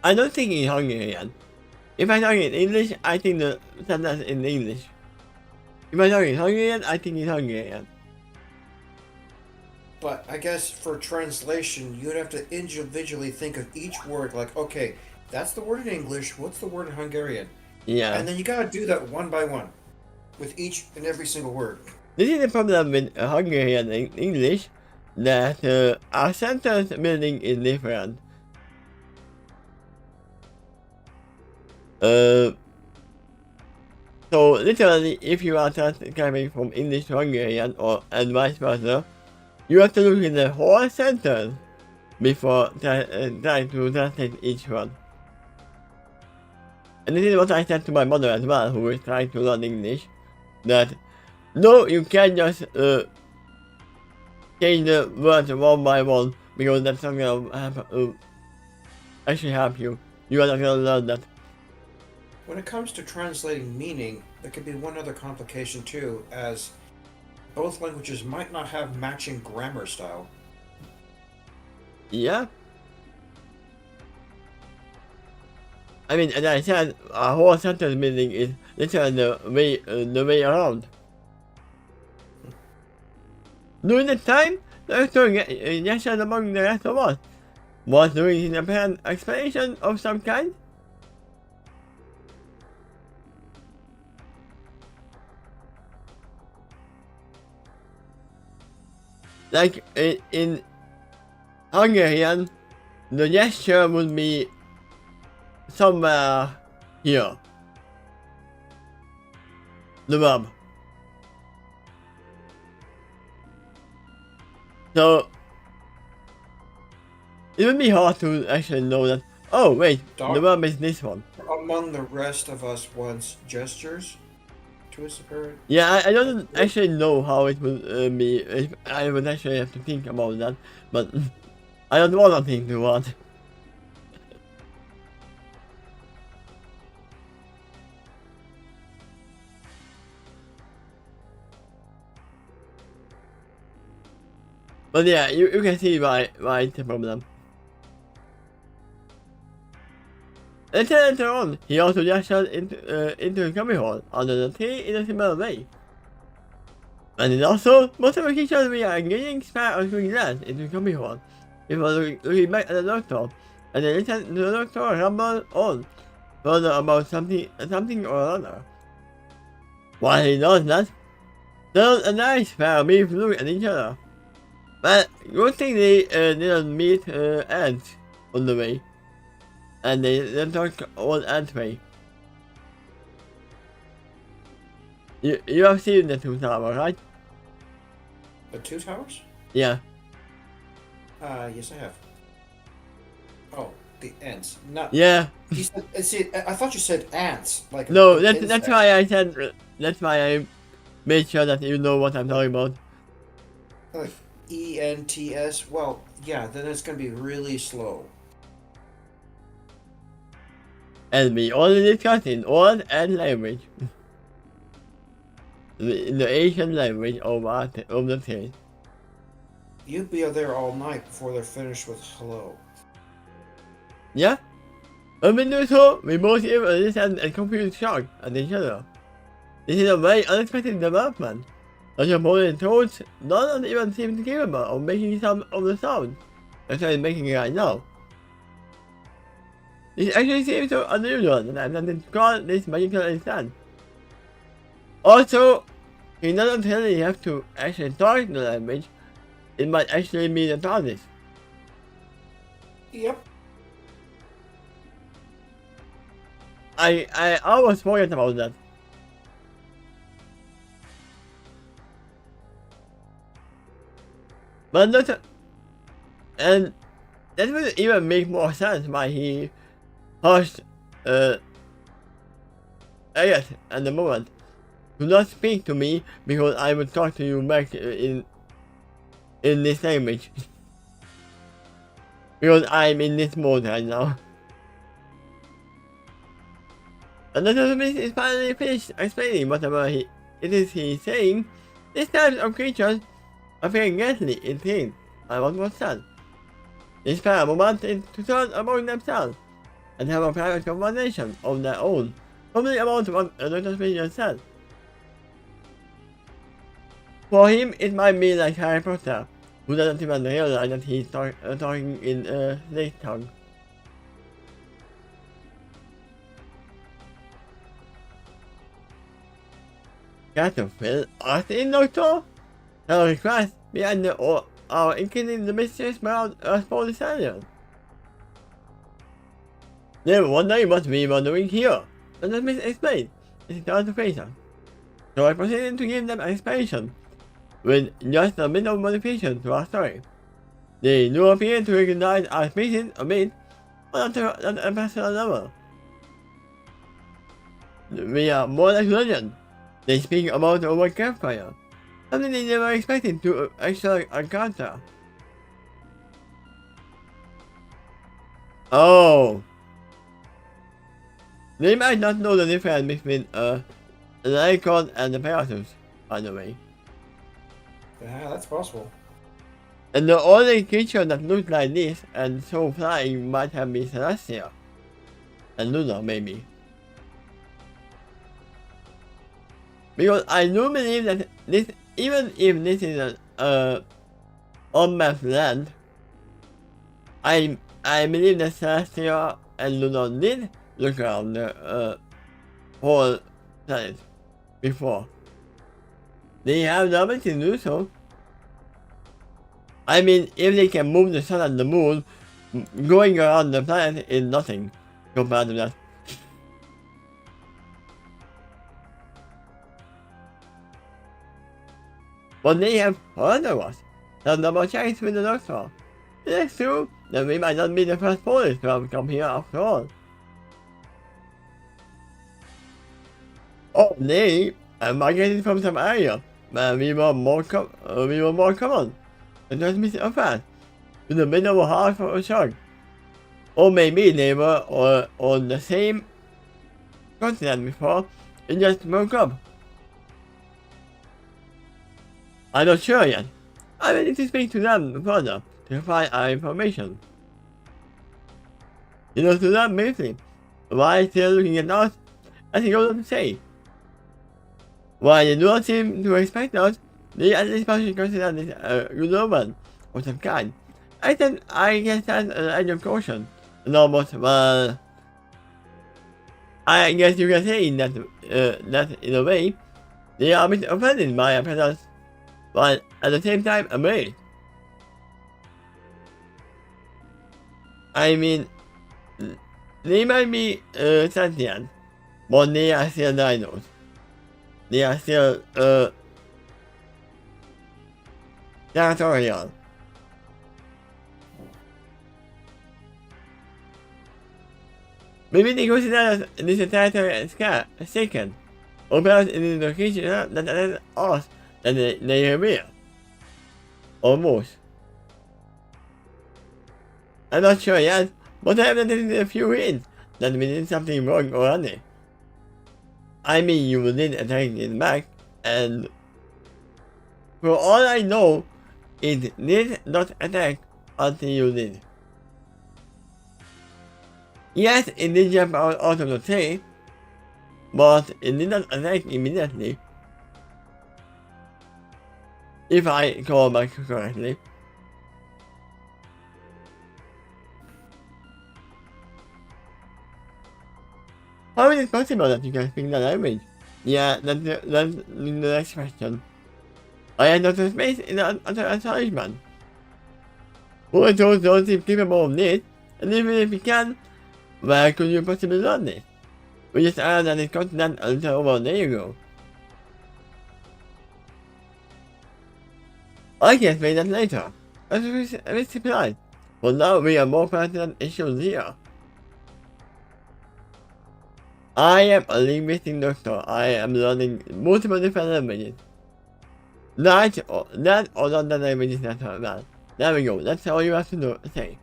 I don't think it's Hungarian. If I talk in English, I think the sentence in English. If I talk in Hungarian, I think it's Hungarian. But I guess for translation, you'd have to individually think of each word. Like, okay, that's the word in English. What's the word in Hungarian? Yeah. And then you gotta do that one by one, with each and every single word. This is the problem with Hungarian English, that our sentence meaning is different. So literally, if you are transcribing from English to Hungarian and vice versa, you have to look at the whole sentence before trying to translate each one. And this is what I said to my mother as well, who is trying to learn English, that no, you can't just change the words one by one, because that's not gonna actually help you. You are not gonna learn that. When it comes to translating meaning, there could be one other complication too, as both languages might not have matching grammar style. Yeah. I mean, as I said, our whole sentence meaning is literally the way around. During the time, the actor gestured among the rest of us, was doing his apparent explanation of some kind. Like in Hungarian, the gesture would be somewhere here. The verb. So it would be hard to actually know that, oh wait, the verb is this one. Among the rest of us wants gestures to a superior. Yeah, I don't actually know how it would be. If I would actually have to think about that, but I don't want to think too hard. But yeah, you can see why it's a problem. And later on, he also gestured into the cubby hole under the tree in a similar way. And it also, most of the creatures we are engaging spare or doing glass into the cubby hole before looking back at the doctor, and they listen to the doctor rumble on further about something or other. While he does that, there's a nice pair of beams look at each other. But good thing they didn't meet ants on the way. And they didn't talk on ant way. You have seen the two towers, right? The two towers? Yeah. Yes I have. Oh, the ants. No. Yeah. You said, see, I thought you said ants. Like no, that's why I said, that's why I made sure that you know what I'm talking about. Like ENTS? Well, yeah, then it's gonna be really slow. And we only discussed in old and language. the Asian language of the state. You'd be there all night before they're finished with hello. Yeah? When we do so, we both give a listen and confused shock at each other. This is a very unexpected development. Such a modern thoughts don't even seem capable of making some of the sound that I'm making right now. This actually seems so unusual that I'm not described this magical instant. Also, he doesn't really have to actually talk the language, it might actually be the TARDIS. Yep. I almost forgot about that. But not, and that would even make more sense why he hushed Elliot at the moment. Do not speak to me because I will talk to you back in this language. Because I'm in this mode right now. And the Smith is finally finished explaining whatever it is he's saying. These types of creatures appear ghastly in pain, and what was said. They spare a moment to turn among themselves, and have a private conversation of their own, probably about what Dr. Strange said. For him, it might be like Harry Potter, who doesn't even realize that he's talking in snake tongue. Got to fill us in, Doctor? Our request behind our including the mysterious world of Polish alien. They're wondering what we were doing here. Let me explain. It's not the face. So I proceeded to give them an explanation with just a bit of modification to our story. They do appear to recognize our species a bit, but not at a personal level. We are more like legend. They speak about our campfire, something they never expected to actually encounter. Oh. They might not know the difference between an icon and a Pegasus, by the way. Yeah, that's possible. And the only creature that looked like this and so flying might have been Celestia. And Luna, maybe. Because I do believe that this, even if this is an unmapped land, I believe that Celestia and Luna did look around the whole planet before. They have the ability to do so. I mean, if they can move the sun and the moon, going around the planet is nothing compared to that. But they have heard of us. That's double checks with the doctor. It's true that we might not be the first Polish to have come here after all. Oh, they migrated from some area where we were more common. And transmitted a fast to the middle of a half of a shark. Or maybe they were on the same continent before and just broke up. I'm not sure yet. I will need to speak to them further to find our information. You know, to them briefly, why still looking at us, as he goes on to say. While they do not seem to expect us, they at least partially consider this a good omen of some kind. I guess that's an edge of caution. And almost, well, I guess you can say that in a way, they are a bit offended by our presence, but at the same time amazed. I mean, they might be sentient, but they are still dinos. They are still territorial. Maybe they consider this territory as sacred, or perhaps it is the creature that is us that they revere. Almost. I'm not sure yet, but I have noticed a few hints that we did something wrong already. I mean, you did attack it back, and for all I know, it did not attack until you did. Yes, it did jump out of the tree, but it did not attack immediately. If I recall back correctly. How is it possible that you can speak the language? Yeah, that's the next question. I had not space in the astonishment. Who are those seem capable of this? And even if you can, where could you possibly learn this? We just arrived at this continent a little over a day ago. I can explain that later. As we replied. But now we have more pertinent issues here. I am a linguistic doctor. I am learning multiple different languages. That or not the languages that are bad. There we go. That's all you have to say.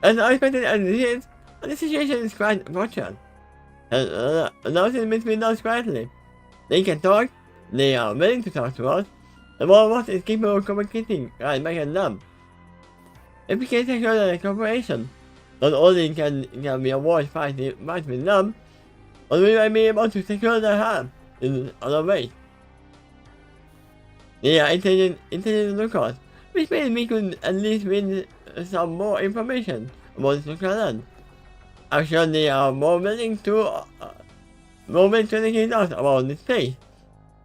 As I expected as it is, the situation is quite unfortunate. And nothing between us quietly. They can talk, they are willing to talk to us, The robot is capable of communicating right back at them. If we can secure the cooperation, not only can we avoid fights with them, but we might be able to secure their harm in other ways. They are intelligent lookouts, which means we could at least win some more information about the nuclear land. I'm sure they are more willing to educate us about this place,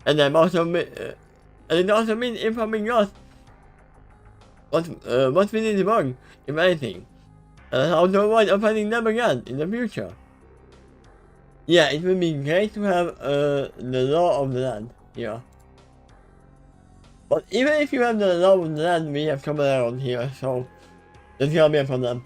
and it also means informing us what we need wrong, if anything, and how to avoid offending them again in the future. Yeah, it would be great to have the law of the land here. But even if you have the law of the land, we have come around here, so there's gonna be a problem.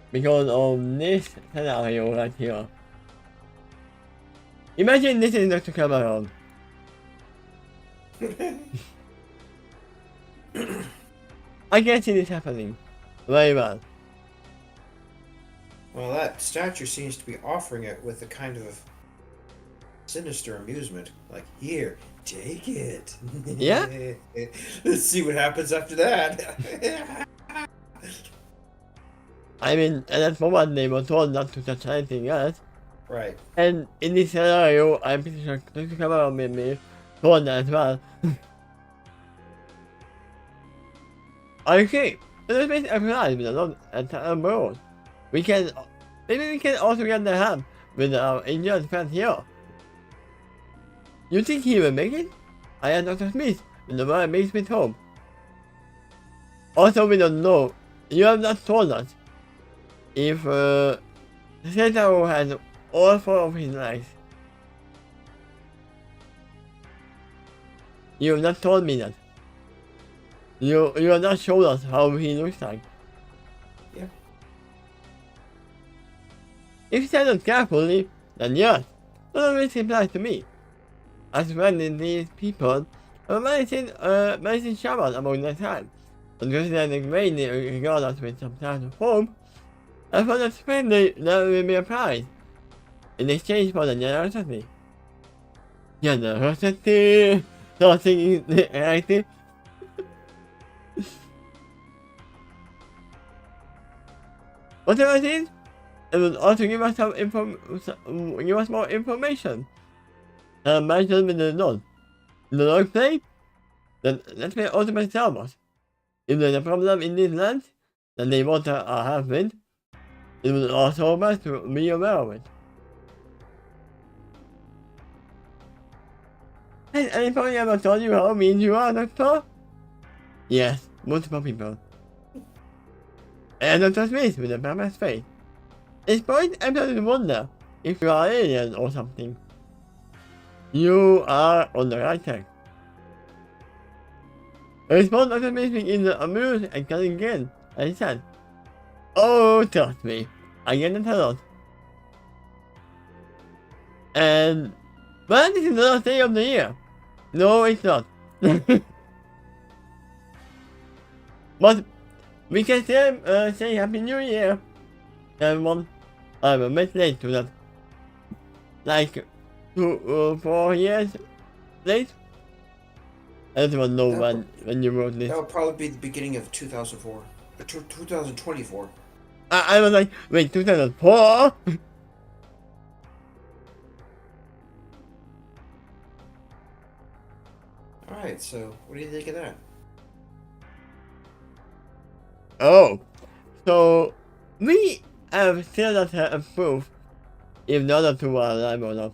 Because of this scenario right here. Imagine this is Dr. Cameron. I can see this happening. Very well. Well, that statue seems to be offering it with a kind of sinister amusement. Like, here, take it. Yeah? Let's see what happens after that. I mean, and that's what they were told not to touch anything else. Right. And in this scenario, I'm pretty sure Dr. Cameron made me told that as well. Okay, let's make a plan with a lot of world. Maybe we can also get the help with our injured friend here. You think he will make it? I am Dr. Smith with the Royal Basement Home. Also, we don't know. You have not told us if Cesaro has all four of his legs. You have not told me that. You have not showed us how he looks like. Yeah. If you said it carefully, then yes, none of this applies to me. As when these people are medicine shamans among their time, and consider the greatly regard us with some kind of hope, and for the spend that will be applied in exchange for the generosity. Generosity! Something like this. Whatever it is, it will also give us more information. Mentioned with the Lord. In the Lord play, then let's play ultimate Salmos. If there's a problem in this land that they want to have with, it will also best to be aware of it. Has anybody ever told you how mean you are, Doctor? Yes, multiple people. And Dr. Smith with a badass face. It's point I'm starting to wonder if you are alien or something. You are on the right track. The response of the meeting is amused and cutting again, as he said. Oh, trust me, I get it a lot. And, but this is the last day of the year. No, it's not. But we can still say Happy New Year, everyone. I'm a bit late to that. Like 4 years late. I don't even know when you wrote this. That would probably be the beginning of 2004. 2024. I was like, wait, 2004? Alright, so what do you think of that? Oh, so we have still not had proof if the other two are alive or not.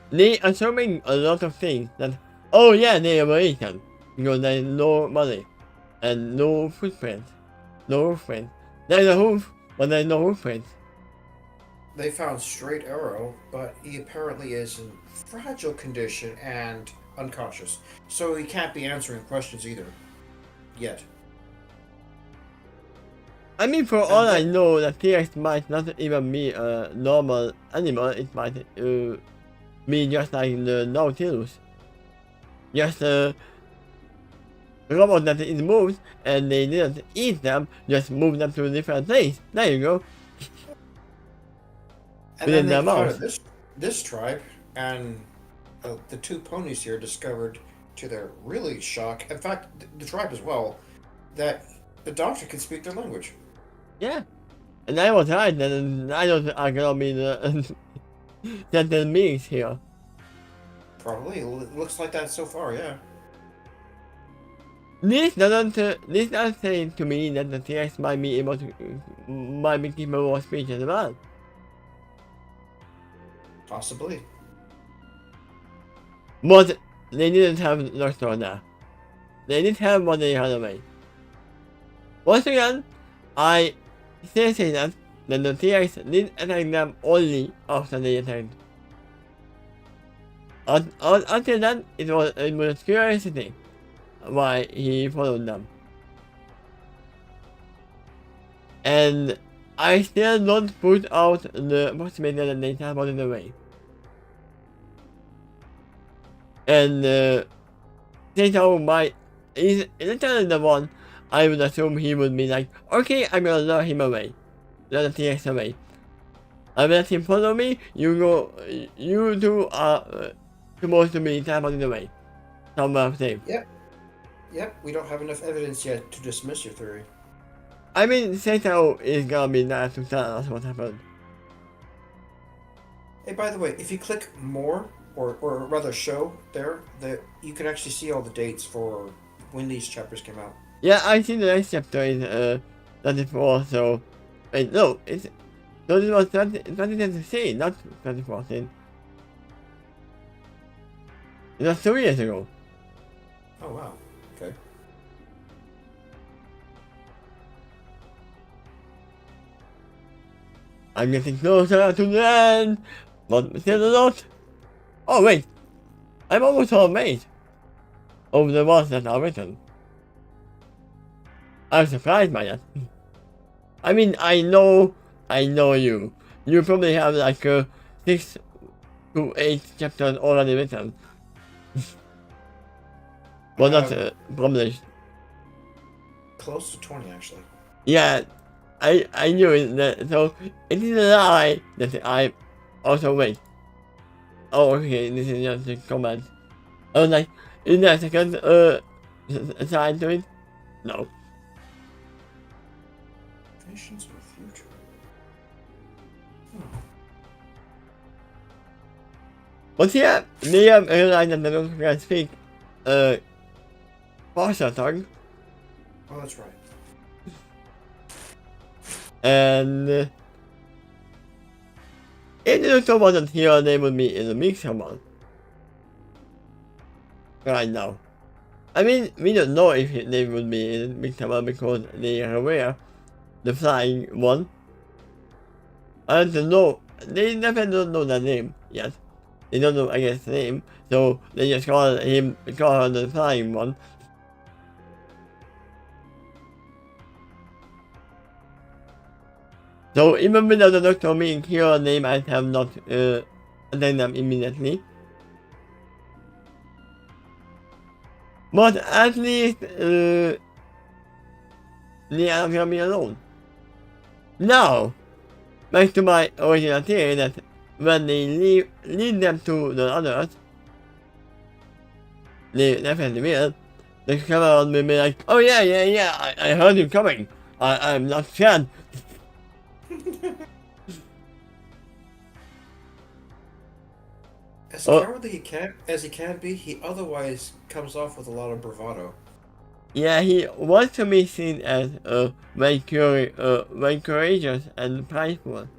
They are showing a lot of things that, oh yeah, they are American, because there is no money, and no footprints. No hoofprints. There's a hoof, but there's no hoofprints. They found Straight Arrow, but he apparently is in fragile condition and unconscious. So he can't be answering questions either. Yet. I mean, for all I know, the T-Rex might not even be a normal animal. It might be just like the Nautilus. Just a robot that is moved, and they didn't eat them, just move them to a different place. There you go. And Within then they their encountered mouth. this tribe, and the two ponies here discovered, to their really shock, in fact, the tribe as well, that the doctor can speak their language. Yeah. And I was right, and I don't think I'm gonna be the sentient beings here. Probably. It looks like that so far, yeah. This doesn't say to me that the T-Rex might be able to, might be capable of speech as well. Possibly. But they didn't have Doctor there. They didn't have what they had away. Once again, I still say that the T-Rex did attack them only after they attacked. Until then, it was curiosity why he followed them. And I still don't put out the possibility that they teleported away. And Sato is literally the one I would assume he would be like, okay, I'm gonna lure him away. Lure the T-Rex away. I let him follow me, you two are supposed to be teleported away. Somewhere safe. Yep, we don't have enough evidence yet to dismiss your theory. I mean, Sato is gonna be there to tell us what happened. Hey, by the way, if you click more, or rather show there, you can actually see all the dates for when these chapters came out. Yeah, I see the next chapter is 34, so... Wait, no, it's... No, this was 2023, not 2014. It was 2 years ago. Oh, wow. Okay. I'm getting closer to the end, but still a lot. Oh wait, I'm almost all made of the ones that are written. I'm surprised by that. I mean, I know you. You probably have like 6 to 8 chapters already written. But not published. Close to 20, actually. Yeah, I knew it. So it is a lie that I also wait. Oh, okay, this is just a comment. I was like, is there a second side to it? No. Visions of the future. But yeah, Liam realized that the doctor can speak partial tongue, Oh, that's right. and if the doctor wasn't here, they would be in the mix someone. Right now. I mean, we don't know if they would be in the mix someone because they are aware the flying one. I don't know. They definitely don't know the name yet. They don't know, I guess, the name. So they just call her the flying one. So even without the doctor being here, they might have not attacked them immediately. But at least they are gonna be alone. Now, back to my original theory that when they lead them to the others, they definitely will. The camera will be like, oh yeah, I heard you coming. I'm not scared. As cowardly as he can be, he otherwise comes off with a lot of bravado. Yeah, he wants to be seen as very courageous and prideful.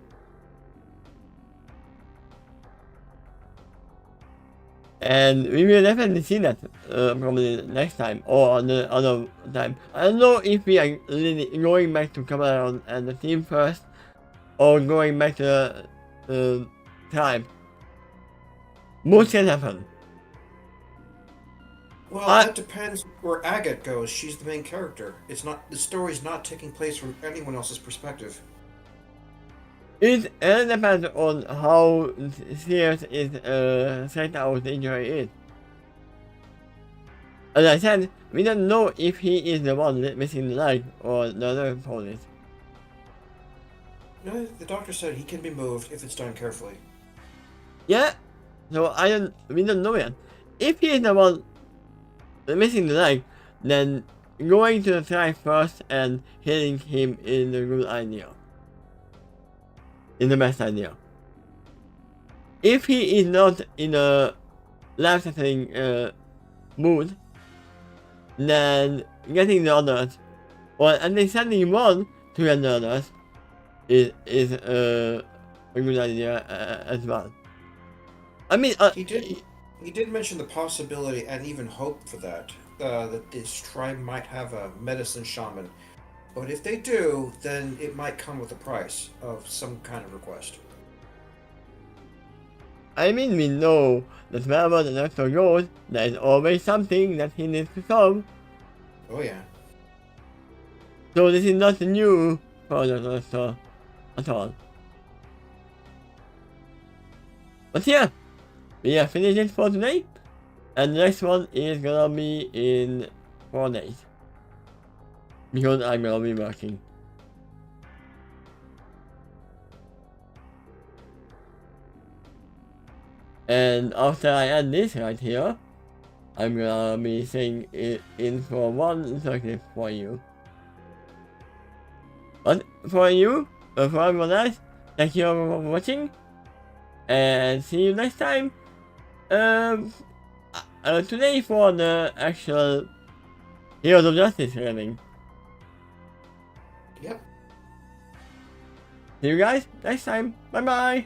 And we will definitely see that probably next time or the other time. I don't know if we are really going back to Cameron and the team first or going back to the time. What can happen? Well, I, that depends where Agate goes. She's the main character. It's not the story's not taking place from anyone else's perspective. it depends on how serious is set out the injury is. As I said, we don't know if he is the one missing the leg or the other police. No, the doctor said he can be moved if it's done carefully. Yeah, so we don't know yet. If he is the one missing the leg, then going to the track first and hitting him is a good idea. Is the best idea. If he is not in a life-threatening mood, then getting the others, or at least sending one to get the others, is a good idea as well. I mean, He did mention the possibility and even hope for that. That this tribe might have a medicine shaman. But if they do, then it might come with a price of some kind of request. I mean, we know that wherever the doctor goes, there is always something that he needs to solve. Oh yeah. So this is not new for the doctor at all. But yeah, we have finished it for today, and the next one is gonna be in 4 days. Because I'm gonna be working. And after I add this right here, I'm gonna be saying it in for one circuit for you. But for you, for everyone else, thank you for watching, and see you next time. Today for the actual Heroes of Justice rating. Yep. See you guys next time. Bye bye.